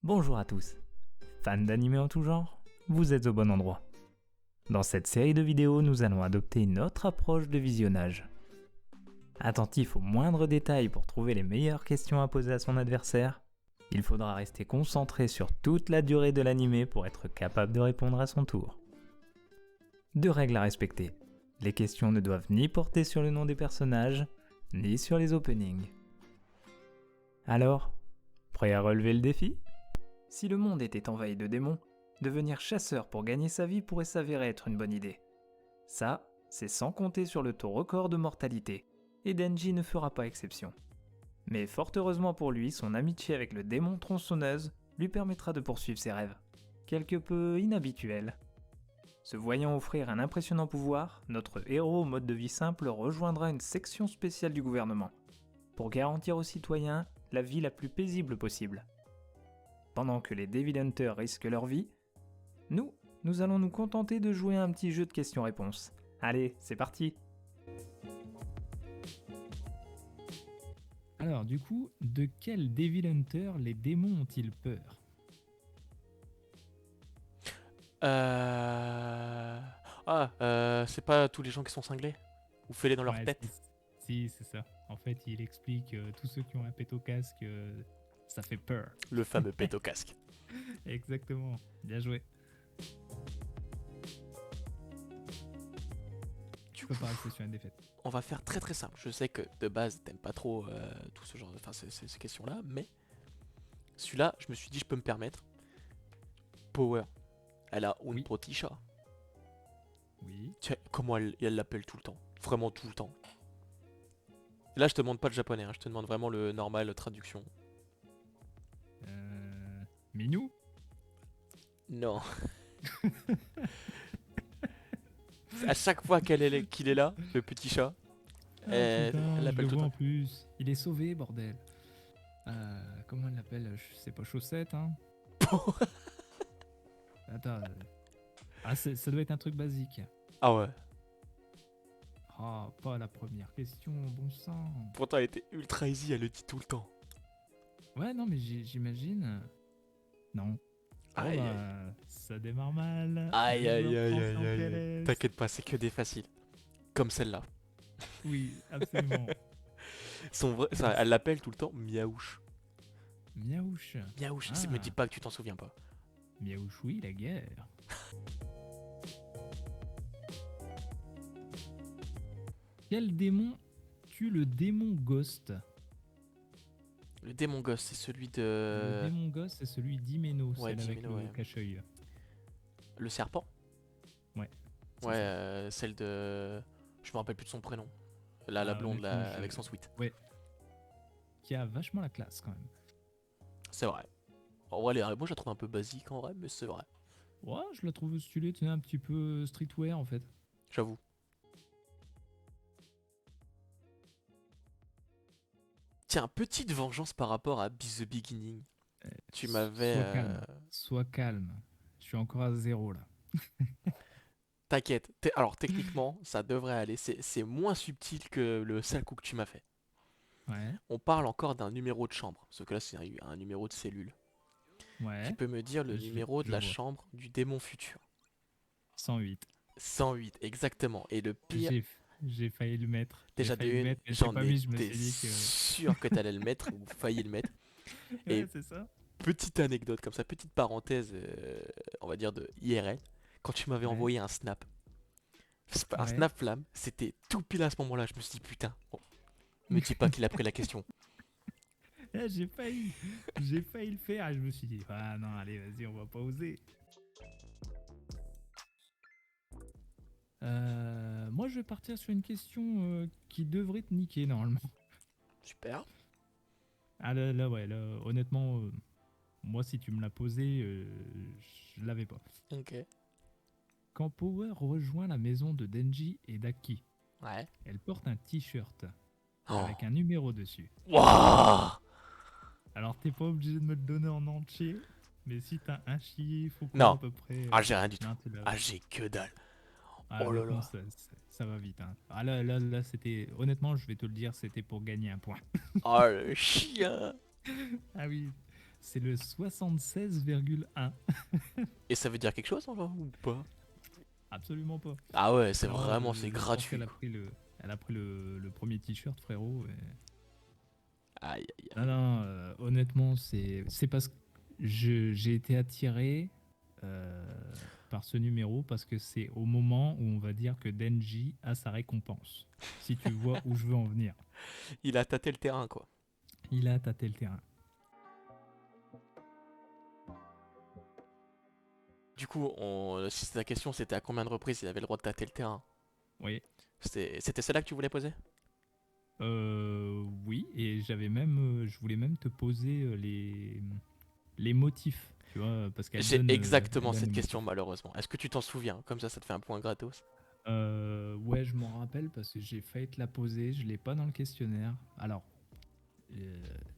Bonjour à tous. Fans d'anime en tout genre, vous êtes au bon endroit. Dans cette série de vidéos, nous allons adopter une autre approche de visionnage. Attentif aux moindres détails pour trouver les meilleures questions à poser à son adversaire, il faudra rester concentré sur toute la durée de l'anime pour être capable de répondre à son tour. Deux règles à respecter. Les questions ne doivent ni porter sur le nom des personnages, ni sur les openings. Alors, prêt à relever le défi ? Si le monde était envahi de démons, devenir chasseur pour gagner sa vie pourrait s'avérer être une bonne idée. Ça, c'est sans compter sur le taux record de mortalité, et Denji ne fera pas exception. Mais fort heureusement pour lui, son amitié avec le démon tronçonneuse lui permettra de poursuivre ses rêves, quelque peu inhabituels. Se voyant offrir un impressionnant pouvoir, notre héros au mode de vie simple rejoindra une section spéciale du gouvernement, pour garantir aux citoyens la vie la plus paisible possible. Pendant que les Devil Hunters risquent leur vie, nous allons nous contenter de jouer à un petit jeu de questions-réponses. Allez, c'est parti! Alors, du coup, de quel Devil Hunter les démons ont-ils peur? C'est pas tous les gens qui sont cinglés? Ou fêlés dans leur Ouais, tête? si, c'est ça. En fait, il explique tous ceux qui ont un pet au casque, ça fait peur. Le fameux pet au casque. Exactement. Bien joué. Tu peux pas rester sur une défaite. On va faire très très simple. Je sais que de base t'aimes pas trop tout ce genre de... Enfin, ces questions-là, mais celui-là, je me suis dit, je peux me permettre. Power, elle a un Oui. poticha. Oui. Tiens, comment elle l'appelle tout le temps? Vraiment tout le temps. Là, je te demande pas le japonais, hein, je te demande vraiment le normal, la traduction. Minou? Non. À chaque fois qu'il est là, le petit chat, Ah, elle putain, je l'appelle le tout le vois en temps. plus. Il est sauvé, bordel. Comment elle l'appelle? C'est pas chaussette, hein? Attends. Ça doit être un truc basique. Ah ouais. Ah, pas la première question, bon sang. Pourtant, elle était ultra easy, elle le dit tout le temps. Ouais, non, mais j'imagine. Non. Aïe, Oh aïe. bah, ça démarre mal. Aïe, Le aïe, joueur aïe, français aïe, en aïe. PLS. T'inquiète pas, c'est que des faciles. Comme celle-là. Oui, absolument. Elle l'appelle tout le temps Miaouche. Miaouche. Miaouche, Ah. me dis pas que tu t'en souviens pas. Miaouche, oui, la guerre. Quel démon tue le démon Ghost? Le démon gosse, c'est celui Le de... démon Ghost, c'est celui d'Hyméno, Ouais, celle avec d'Hyméno, le ouais. cache-œil. Le serpent? Ouais. c'est Ouais, ça. celle de... Je me rappelle plus de son prénom. La Ah, blonde, honnêtement, avec son sweat. Ouais. Qui a vachement la classe quand même. C'est vrai. En vrai, les moi je la trouve un peu basique en vrai, mais c'est vrai. Ouais, je la trouve stylée, tu sais, un petit peu streetwear en fait. J'avoue. Tiens, petite vengeance par rapport à Be The Beginning. Tu m'avais... Sois calme. Sois calme. Je suis encore à 0 là. T'inquiète. Alors techniquement, ça devrait aller. C'est moins subtil que le sale coup que tu m'as fait. Ouais. On parle encore d'un numéro de chambre. Parce que là, c'est un numéro de cellule. Ouais. Tu peux me dire le numéro de la vois. chambre du démon futur? 108. 108, exactement. Et le pire... J'ai failli le mettre. Déjà J'ai failli le d'une, mettre, mais j'ai j'en pas mis, je me étais suis dit que. sûr que t'allais le mettre, ou failli le mettre. Ouais, Et c'est ça. petite anecdote comme ça, petite parenthèse, on va dire de IRL, quand tu m'avais Ouais. envoyé un snap, un Ouais. snap flamme, c'était tout pile à ce moment-là, je me suis dit putain, bon, me dis pas qu'il a pris la question. Eh, j'ai failli. J'ai failli le faire et je me suis dit, ah non, allez, vas-y, on va pas oser. Moi, je vais partir sur une question qui devrait te niquer normalement. Super. Ah là, ouais, là, honnêtement, moi, si tu me l'as posé, je l'avais pas. Ok. Quand Power rejoint la maison de Denji et Daki, Ouais. elle porte un t-shirt Oh. avec un numéro dessus. Wouah. Alors, t'es pas obligé de me le donner en entier, mais si t'as un chiffre ou quoi Non. à peu près. Ah, j'ai rien du tout. non, tu l'as. Ah, j'ai que dalle. Ah, Oh là honnêtement, là. ça va vite. Hein. Ah là, c'était. Honnêtement, je vais te le dire, c'était pour gagner un point. Oh le chien. Ah oui, C'est le 76,1. Et ça veut dire quelque chose, genre, ou pas? Absolument pas. Ah ouais, c'est Non, vraiment, je c'est pense gratuit. qu'elle a pris elle a pris le premier t-shirt, frérot. Aïe, aïe, Non, aïe. non, honnêtement, c'est parce que j'ai été attiré par ce numéro parce que c'est au moment où on va dire que Denji a sa récompense. Si tu vois où je veux en venir. Il a tâté le terrain, quoi. Il a tâté le terrain. Du coup, si c'est ta question, c'était à combien de reprises il avait le droit de tâter le terrain? Oui. C'était celle-là que tu voulais poser? Oui, et je voulais même te poser les motifs, tu vois, parce qu'elle J'ai donne, elle exactement donne les cette question, motifs. malheureusement. Est-ce que tu t'en souviens? Comme ça te fait un point gratos. Ouais, je m'en rappelle parce que j'ai failli te la poser, je l'ai pas dans le questionnaire. Alors,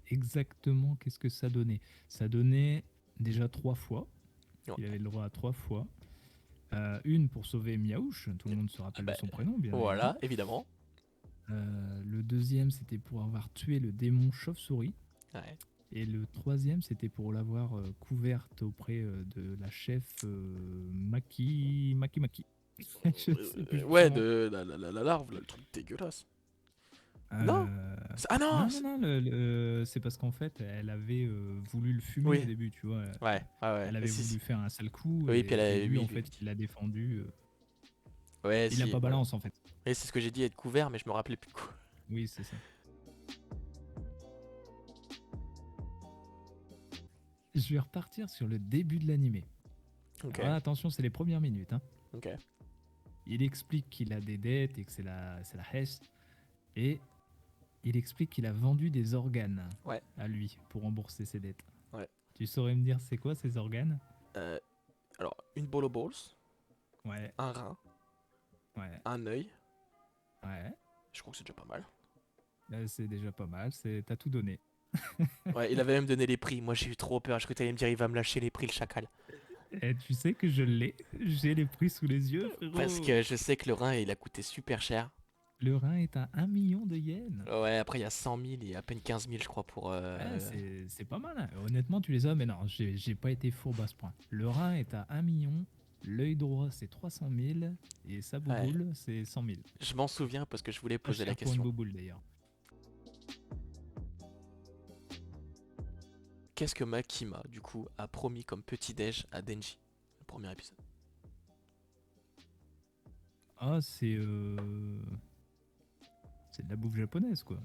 exactement, qu'est-ce que ça donnait? Ça donnait déjà 3 fois. Ouais. Il avait le droit à 3 fois. Une pour sauver Miaouche, tout le monde se rappelle Bah, de son prénom, bien évidemment. voilà, évidemment. Le deuxième, c'était pour avoir tué le démon chauve-souris. Ouais. Et le troisième, c'était pour l'avoir couverte auprès de la chef Maki. Je sais plus Ouais, son nom. de la larve, là, le truc dégueulasse. Non? Euh, Ah non! Non, non, non, c'est parce qu'en fait, elle avait voulu le fumer au Oui, début, tu vois. ouais, ouais. Elle avait voulu faire un sale coup Oui, puis elle et avait. lui, Oui, en fait, il l'a défendu. ouais, Il a si, pas voilà. balance, en fait. Et c'est ce que j'ai dit, être couvert, mais je me rappelais plus quoi. Oui, c'est ça. Je vais repartir sur le début de l'animé. Ok, Alors là, attention, c'est les premières minutes. Hein. ok. Il explique qu'il a des dettes et que c'est la Hesse. Et il explique qu'il a vendu des organes Ouais. à lui pour rembourser ses dettes. Ouais. Tu saurais me dire c'est quoi ces organes? Euh, alors, une bolo balls, Ouais, un rein, ouais, un œil. ouais. Je crois que c'est déjà pas mal. C'est déjà pas mal, t'as tout donné. Ouais, il avait même donné les prix. Moi, j'ai eu trop peur. Je crois que t'allais me dire, il va me lâcher les prix, le chacal. Et tu sais que je l'ai, j'ai les prix sous les yeux, frérot. Parce que je sais que le rein, il a coûté super cher. Le rein est à 1 million de yens. Ouais, après, il y a 100 000 et à peine 15 000, je crois, pour. Ouais, c'est pas mal. Hein. Honnêtement, tu les as, mais non, j'ai pas été fourbe à ce point. Le rein est à 1 million, l'œil droit c'est 300 000 et sa Ouais. bouboule c'est 100 000. Je m'en souviens parce que je voulais Pas poser la cher pour une question. bouboule d'ailleurs. Qu'est-ce que Makima, du coup, a promis comme petit-déj à Denji? Le premier épisode. Ah, c'est de la bouffe japonaise quoi.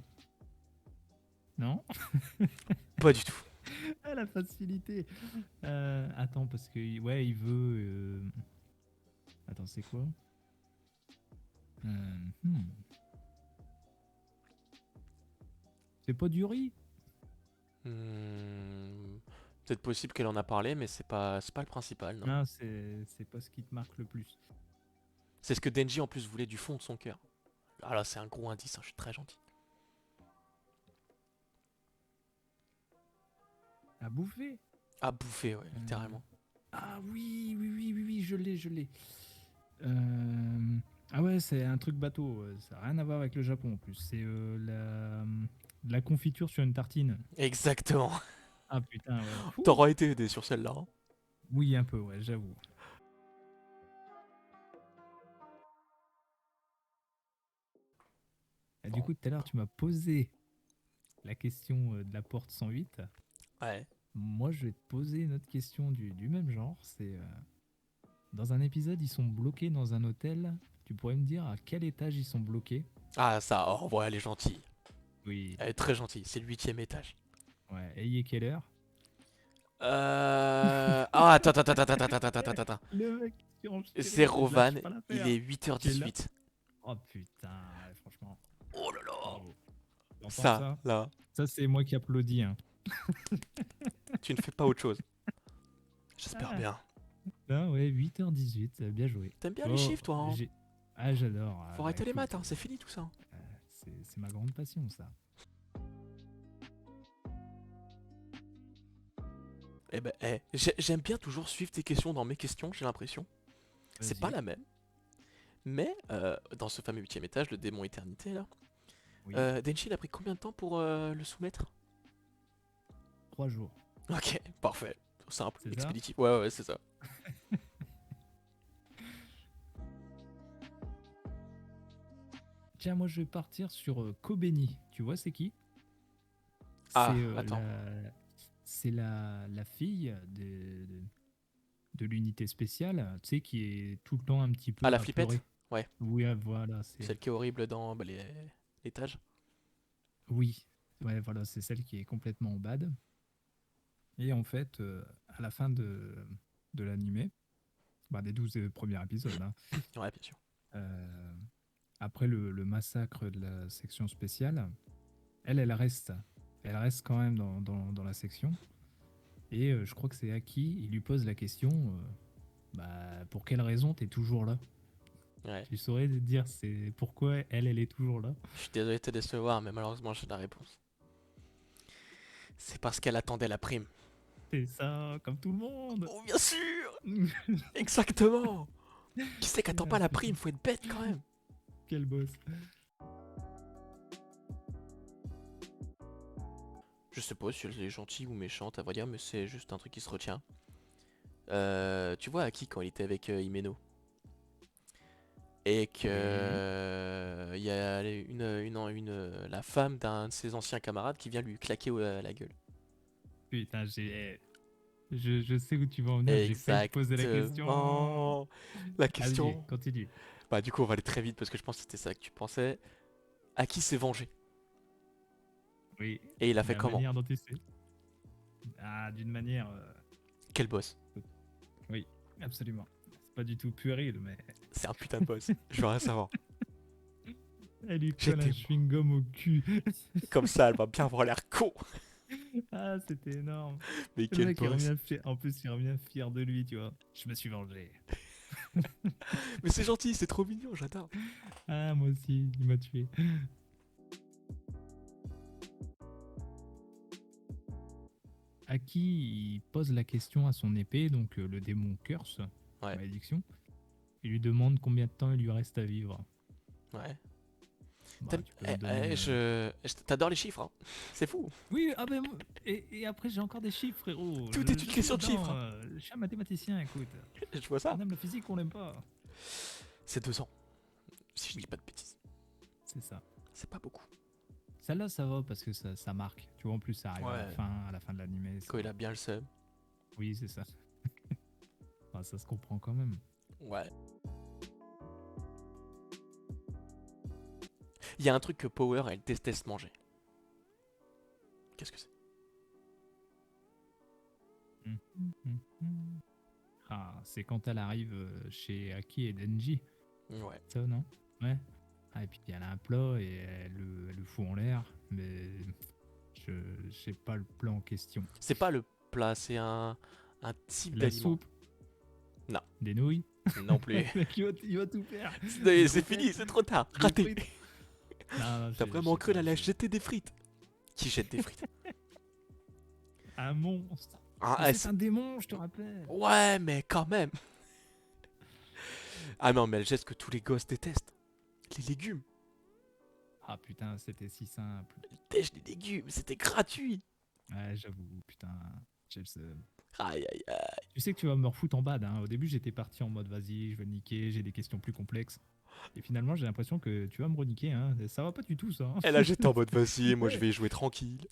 Non? Pas du tout. Ah, la facilité. Attends, parce que ouais, il veut. Attends, c'est quoi? Hmm. C'est pas du riz? Peut-être possible qu'elle en a parlé, mais c'est pas le principal, non. Non, c'est pas ce qui te marque le plus. C'est ce que Denji en plus voulait du fond de son cœur. Ah là, c'est un gros indice, hein, je suis très gentil. À bouffer? À bouffer, ouais, littéralement. Ah oui, oui, oui, oui, oui, je l'ai. Ah ouais, c'est un truc bateau. Ça n'a rien à voir avec le Japon en plus. C'est la confiture sur une tartine. Exactement. Ah putain, ouais. Fou. T'auras été aidé sur celle-là. Hein. Oui, un peu, ouais, j'avoue. Et du coup, tout à l'heure, tu m'as posé la question de la porte 108. Ouais. Moi, je vais te poser une autre question du même genre. C'est dans un épisode, ils sont bloqués dans un hôtel. Tu pourrais me dire à quel étage ils sont bloqués? Ah ça, oh ouais, elle est gentille. Oui. Elle est très gentille, c'est le 8ème étage. Ouais. Et il est quelle heure? Ah, attends. Le mec qui enchaîne, C'est je lâche Rovan, pas il l'affaire. est T'es là? 8h18. Oh putain, ouais, franchement. Oh là là. Bravo. T'entends Ça, là, ça c'est moi qui applaudis. Hein. tu ne fais pas autre chose. J'espère Ah. bien. Ah ouais, 8h18, bien joué. T'aimes bien les chiffres, toi, hein? Ah, j'adore. Faut arrêter les maths, hein, c'est fini tout ça. C'est ma grande passion, ça. Eh ben, j'aime bien toujours suivre tes questions dans mes questions, j'ai l'impression. C'est Vas-y. pas la même. Mais, dans ce fameux 8ème étage, le démon éternité, là, Oui. Denji, il a pris combien de temps pour le soumettre? 3 jours. Ok, parfait. Simple, C'est ça? expéditif. Ouais, ouais, c'est ça. Tiens, moi je vais partir sur Kobeni. Tu vois, c'est qui? Ah, C'est attends. la fille de l'unité spéciale, tu sais, qui est tout le temps un petit Ah, peu la à flippette? pleurer. Ouais. Oui, ah, voilà, c'est elle. Celle qui est horrible dans bah, l'étage. Oui, ouais, voilà, c'est celle qui est complètement bad. Et en fait, à la fin de l'animé, bah, des 12 premiers épisodes, hein, Ouais, bien sûr. euh, après le massacre de la section spéciale, elle reste. Elle reste quand même dans la section. Et je crois que c'est Aki, il lui pose la question bah, pour quelle raison t'es toujours là? Ouais. Tu saurais dire c'est pourquoi elle est toujours là? Je suis désolé de te décevoir, mais malheureusement, j'ai la réponse. C'est parce qu'elle attendait la prime. C'est ça, comme tout le monde! Oh, bien sûr! Exactement! Qui c'est qu'attend pas Ah, la putain, prime? Faut être bête quand même! quel boss! Je sais pas si elle est gentille ou méchante, à vrai dire, mais c'est juste un truc qui se retient. Tu vois Aki quand il était avec Himeno et que Oui. il y a la femme d'un de ses anciens camarades qui vient lui claquer la gueule. Putain, je sais où tu vas en venir, j'ai failli te poser la question. Exactement. La Allez, question. continue. Bah du coup on va aller très vite parce que je pense que c'était ça que tu pensais. Aki s'est vengé. Oui, Et il a fait la comment? manière dont tu sais. Ah, d'une manière. Quel boss? Oui, absolument. C'est pas du tout puéril, mais C'est un putain de boss. Je veux rien savoir. elle lui colle un J'étais chewing-gum au cul. comme ça, elle va bien avoir l'air con. Ah, c'était énorme. Mais Le quel mec, il boss. revient fier. En plus, il revient fier de lui, tu vois. Je me suis vengé. Mais c'est gentil, c'est trop mignon, j'adore. Ah, moi aussi, il m'a tué. Aki, il pose la question à son épée, donc le démon Curse, Ouais, malédiction. Il lui demande combien de temps il lui reste à vivre. ouais. Bah, tu peux me donner. T'adores les chiffres, hein. C'est fou. Oui, ah ben, et après, j'ai encore des chiffres, frérot. Tout est une Je suis question de chiffres, dedans. hein. Je suis un mathématicien, écoute. Je vois ça. On aime la physique ou on l'aime pas. C'est 2 ans, si je dis Oui, pas de bêtises. c'est ça. C'est pas beaucoup. Celle-là, ça va parce que ça marque. Tu vois, en plus, ça arrive Ouais. à la fin de l'animé. Quand il a bien le seum. Oui, c'est ça. Enfin, ça se comprend quand même. Ouais. Il y a un truc que Power, elle déteste manger. Qu'est-ce que c'est? Ah, c'est quand elle arrive chez Aki et Denji. Ouais. Ça, non? Ouais. Ah, et puis elle a un plat et elle le fout en l'air. Mais je sais pas le plat en question. C'est pas le plat, c'est un type La d'aliment. soupe? Non. Des nouilles? Non plus. Le mec, il va tout faire. C'est fini, c'est trop tard. Des Raté. frites? Non, T'as vraiment cru pas, la jeter des frites? Qui jette des frites? un monstre. Ah, Mais c'est un démon, je te rappelle. ouais, mais quand même. Ah non, mais elle jette ce que tous les gosses détestent. Les légumes. Ah putain, c'était si simple. Elle tèche des légumes, c'était gratuit. Ouais, j'avoue, putain. J'ai le seum. Aïe, aïe, aïe. Tu sais que tu vas me refoutre en bad. Hein. Au début, j'étais parti en mode vas-y, je vais le niquer, j'ai des questions plus complexes. Et finalement, j'ai l'impression que tu vas me reniquer. Hein. Ça va pas du tout, ça. Hein. Elle a jeté en mode vas-y, moi je vais y jouer tranquille.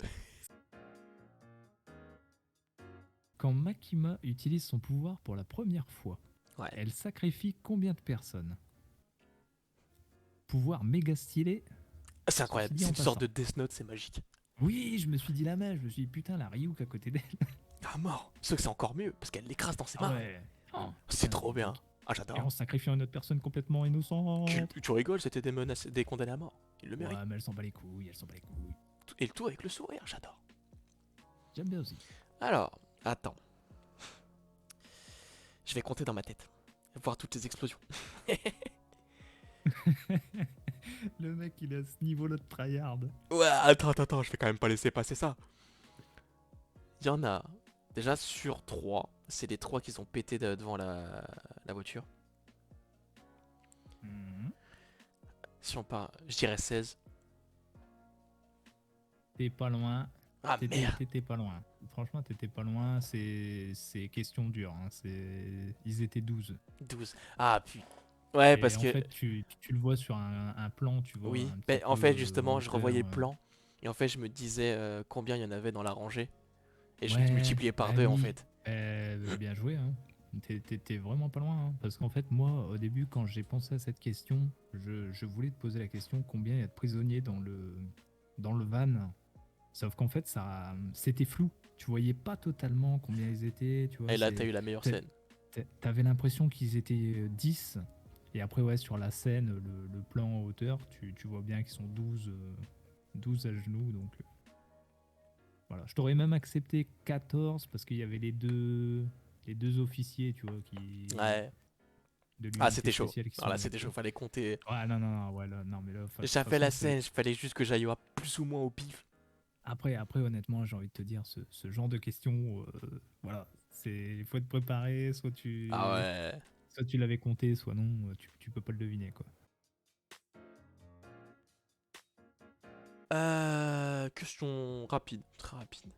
Quand Makima utilise son pouvoir pour la première fois, Ouais. elle sacrifie combien de personnes? Pouvoir méga stylé. C'est incroyable, Ceci dit c'est en une sorte passant. de Death Note, c'est magique. Oui, je me suis dit la même. Je me suis dit putain, la Ryuk à côté d'elle. Ah mort. Sauf que c'est encore mieux, parce qu'elle l'écrase dans ses Ah mains. ouais. Oh, C'est putain, trop bien. Ah Et j'adore. en sacrifiant une autre personne complètement innocente. Tu rigoles, c'était des menaces, des condamnés à mort. Il le mérite. Ouais, mais elle s'en bat les couilles, elle s'en bat les couilles. Et le tout avec le sourire, j'adore. J'aime bien aussi. Alors, attends. Je vais compter dans ma tête. Voir toutes les explosions. Le mec, il est à ce niveau-là de tryhard. Ouais, attends, je vais quand même pas laisser passer ça. Il y en a déjà sur 3. C'est les 3 qui sont pétés devant la voiture. Mhm. Si on part, je dirais 16. T'es pas loin. Ah merde. T'étais pas loin. franchement, t'étais pas loin. C'est question dure. Hein. Ils étaient 12. 12. Ah, puis. Ouais, Et parce en que. fait, tu le vois sur un plan, tu vois Oui. un petit Ben, peu en fait, justement, je hauteur. revoyais le plan. Et en fait, je me disais combien il y en avait dans la rangée. Et je Ouais, multipliais par bah 2 en oui. fait. Bien joué. Hein. T'es vraiment pas loin. Hein. Parce qu'en fait, moi, au début, quand j'ai pensé à cette question, je voulais te poser la question combien il y a de prisonniers dans le van. Sauf qu'en fait, c'était flou. Tu voyais pas totalement combien ils étaient. Tu vois, Et là, t'as eu la meilleure scène. t'avais l'impression qu'ils étaient 10. Et après, ouais, sur la scène, le plan en hauteur, tu vois bien qu'ils sont 12 à genoux. Donc, voilà. Je t'aurais même accepté 14 parce qu'il y avait les deux officiers, tu vois, Ouais. de Ah, l'unité c'était chaud. spéciale qui Alors sont là, avec c'était chaud. eux. Fallait compter. Ouais, non, non, non, ouais, là, non, mais là, de toute J'avais la façon, scène. Il fallait juste que j'aille plus ou moins au pif. après, honnêtement, j'ai envie de te dire, ce genre de questions, voilà, il faut être préparé, Ah ouais. soit tu l'avais compté, soit non, tu peux pas le deviner, quoi. Question rapide. Très rapide.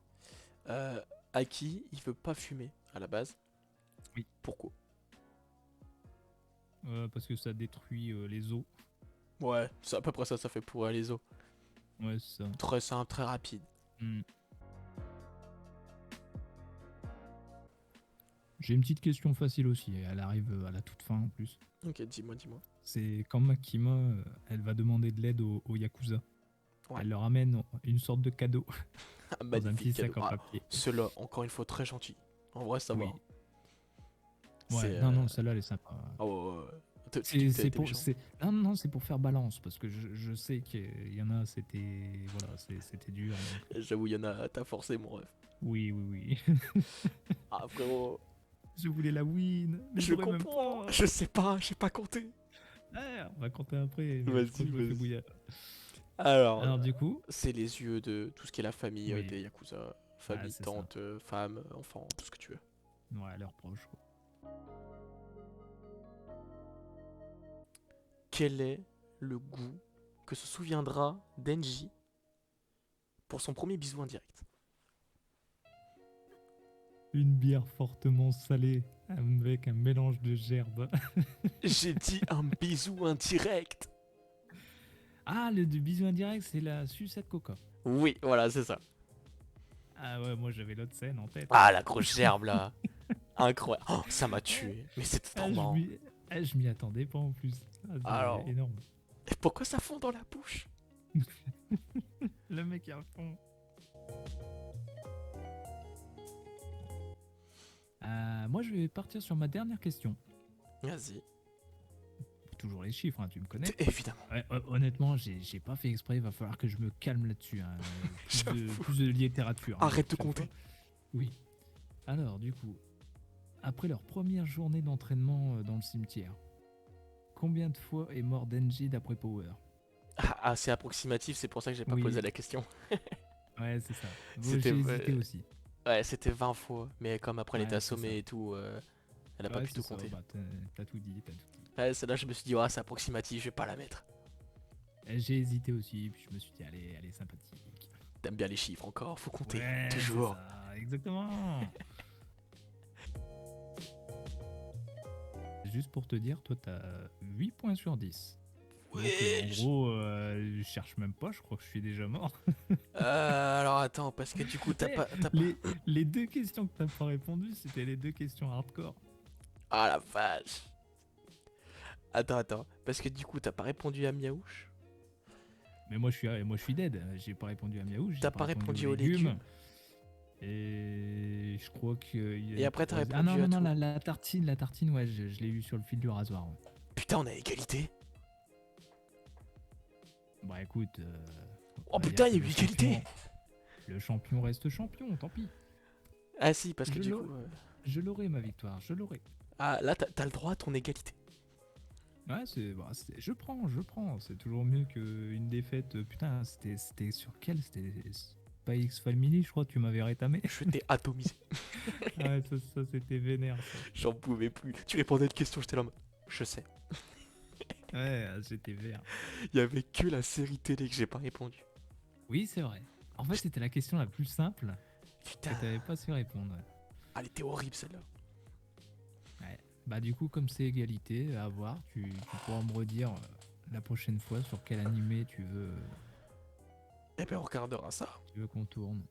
Euh, Aki, il veut pas fumer à la base. Oui. Pourquoi? Parce que ça détruit les os. Ouais, c'est à peu près ça, ça fait pour les os. Ouais, c'est ça. Très simple, très rapide. Hmm. J'ai une petite question facile aussi, elle arrive à la toute fin en plus. Ok, dis-moi, dis-moi. C'est quand Makima, elle va demander de l'aide aux Yakuza. Ouais. Elle leur amène une sorte de cadeau Un dans un petit magnifique cadeau. sac en Ah, papier. ceux-là, encore une fois, très gentil. En vrai, ça va. Oui. C'est. Ouais, non, celle-là, elle est sympa. Oh, ouais, ouais, ouais. Tu dis que C'est t'as c'est été pour, méchant. non, non, c'est pour faire balance parce que je sais qu'il y en a, c'était dur. Donc, J'avoue, il y en a, t'as forcé, mon ref. oui, oui, oui. Ah, frérot, Je voulais la win, mais je j'aurais même comprends. pas. Je sais pas, j'ai pas compté. On va compter après, mais je crois Vas-y, que je me fais vas-y. bouillir. Alors, Alors du coup, c'est les yeux de tout ce qui est la famille oui, des Yakuza. ah, Famille, c'est ça. tante, femme, enfant, tout ce que tu veux. Ouais, leurs proches. Quoi. Quel est le goût que se souviendra Denji pour son premier bisou indirect? Une bière fortement salée avec un mélange de gerbes. J'ai dit un bisou indirect. Ah, le du bisou indirect, c'est la sucette coca. Oui, voilà, c'est ça. Ah ouais, moi j'avais l'autre scène en tête. Ah, la grosse gerbe là. Incroyable. Oh, ça m'a tué. Mais c'était trop marrant. Je m'y attendais pas en plus. Ah, c'est Alors, énorme. et pourquoi ça fond dans la bouche? Le mec est à fond. Moi, je vais partir sur ma dernière question. Vas-y. Toujours les chiffres, hein, tu me connais. Évidemment. Ouais, honnêtement, j'ai pas fait exprès. Il va falloir que je me calme là-dessus. Hein. J'avoue. Plus de littérature. Hein, Arrête de prochaine compter. fois. Oui. Alors, du coup, après leur première journée d'entraînement dans le cimetière, combien de fois est mort Denji d'après Power? Ah, c'est approximatif, c'est pour ça que j'ai pas Oui. posé la question. Ouais, c'est ça. C'était J'ai hésité aussi. ouais, c'était 20 fois, mais comme après elle était Ouais, c'est assommée ça. et tout, elle a pas Ouais, pu c'est tout ça. compter. Bah, t'as tout dit, t'as tout dit. Ouais, celle-là, je me suis dit, ouais, c'est approximatif, je vais pas la mettre. J'ai hésité aussi, puis je me suis dit, allez, elle est sympathique. T'aimes bien les chiffres encore, faut compter, Ouais, toujours. c'est ça, exactement. Juste pour te dire, toi, t'as 8 points sur 10. Donc, en gros, je cherche même pas, je crois que je suis déjà mort. Alors attends, parce que du coup, t'as pas. Les deux questions que t'as pas répondu, c'était les deux questions hardcore. Ah la vache. Attends, parce que du coup, t'as pas répondu à Miaouche. Mais moi, je suis dead. J'ai pas répondu à Miaou, j'ai T'as pas répondu aux légumes. légumes. Et je crois que. Et après, t'as répondu Ah non, à non, non, tout. la tartine, ouais, je l'ai eu sur le fil du rasoir. Ouais. Putain, on a égalité. Bah écoute. Oh putain, il y a eu égalité. Le champion reste champion, tant pis. Ah si, parce que Je du l'ai- coup. Je l'aurai, ma victoire, je l'aurai. Ah là, t'as le droit à ton égalité. Ouais, je prends. C'est toujours mieux qu'une défaite. Putain, c'était sur quel? C'était pas X-Family, je crois, tu m'avais rétamé. Je t'ai atomisé. Ouais, ça c'était vénère, ça. J'en pouvais plus. Tu répondais à une question, j'étais là en mode, je sais. Ouais, j'étais vert. Il y avait que la série télé que j'ai pas répondu. Oui, c'est vrai. En fait, c'était la question la plus simple. Putain, que t'avais pas su répondre. Ouais. ah, elle était horrible celle-là. Ouais. Bah du coup, comme c'est égalité, à voir, tu pourras me redire la prochaine fois sur quel animé tu veux Eh ben, on regardera ça. qu'on tourne.